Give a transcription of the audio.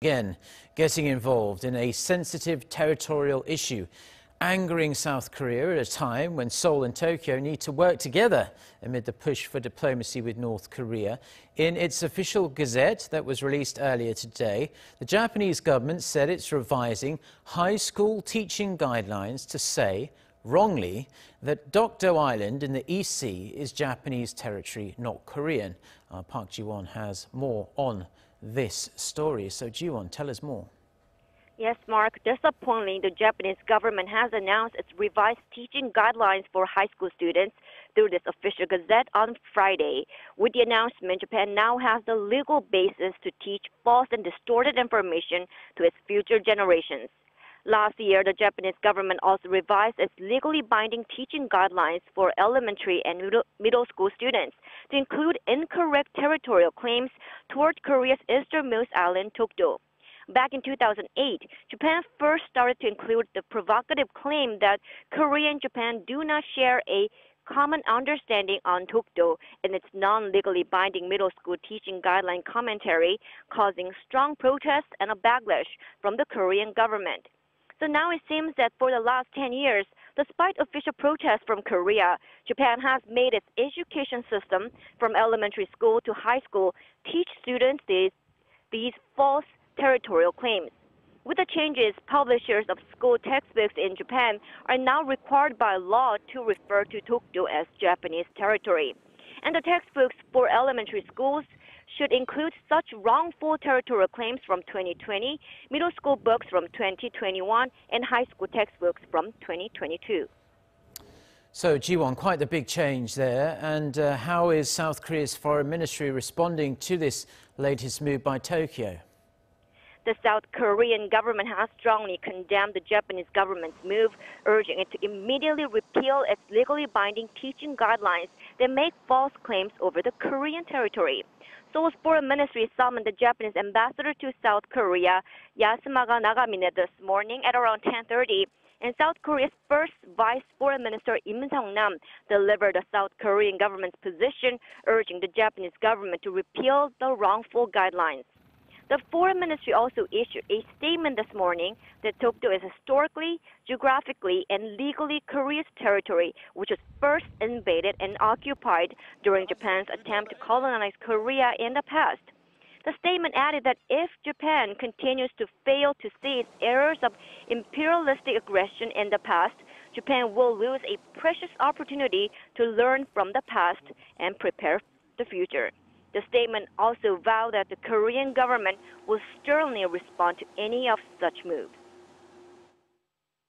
Again, getting involved in a sensitive territorial issue, angering South Korea at a time when Seoul and Tokyo need to work together amid the push for diplomacy with North Korea. In its official gazette that was released earlier today, the Japanese government said it's revising high school teaching guidelines to say, wrongly, that Dokdo Island in the East Sea is Japanese territory, not Korean. Park Ji-won has more on this story. So Ji-won, tell us more. Yes, Mark. Disappointingly, the Japanese government has announced its revised teaching guidelines for high school students through this official gazette on Friday. With the announcement, Japan now has the legal basis to teach false and distorted information to its future generations. Last year, the Japanese government also revised its legally binding teaching guidelines for elementary and middle school students to include incorrect territorial claims toward Korea's easternmost island, Dokdo. Back in 2008, Japan first started to include the provocative claim that Korea and Japan do not share a common understanding on Dokdo in its non-legally binding middle school teaching guideline commentary, causing strong protests and a backlash from the Korean government. So now it seems that for the last 10 years, despite official protests from Korea, Japan has made its education system from elementary school to high school teach students these false territorial claims. With the changes, publishers of school textbooks in Japan are now required by law to refer to Dokdo as Japanese territory. And the textbooks for elementary schools should include such wrongful territorial claims from 2020, middle school books from 2021, and high school textbooks from 2022. So, Ji-won, quite the big change there. And how is South Korea's foreign ministry responding to this latest move by Tokyo? The South Korean government has strongly condemned the Japanese government's move, urging it to immediately repeal its legally binding teaching guidelines that make false claims over the Korean territory. Seoul's foreign ministry summoned the Japanese ambassador to South Korea, Yasumaga Nagamine, this morning at around 10:30. And South Korea's first vice foreign minister, Im Sung-nam, delivered the South Korean government's position, urging the Japanese government to repeal the wrongful guidelines. The foreign ministry also issued a statement this morning that Dokdo is historically, geographically, and legally Korea's territory, which was first invaded and occupied during Japan's attempt to colonize Korea in the past. The statement added that if Japan continues to fail to see its errors of imperialistic aggression in the past, Japan will lose a precious opportunity to learn from the past and prepare the future. The statement also vowed that the Korean government will sternly respond to any of such moves.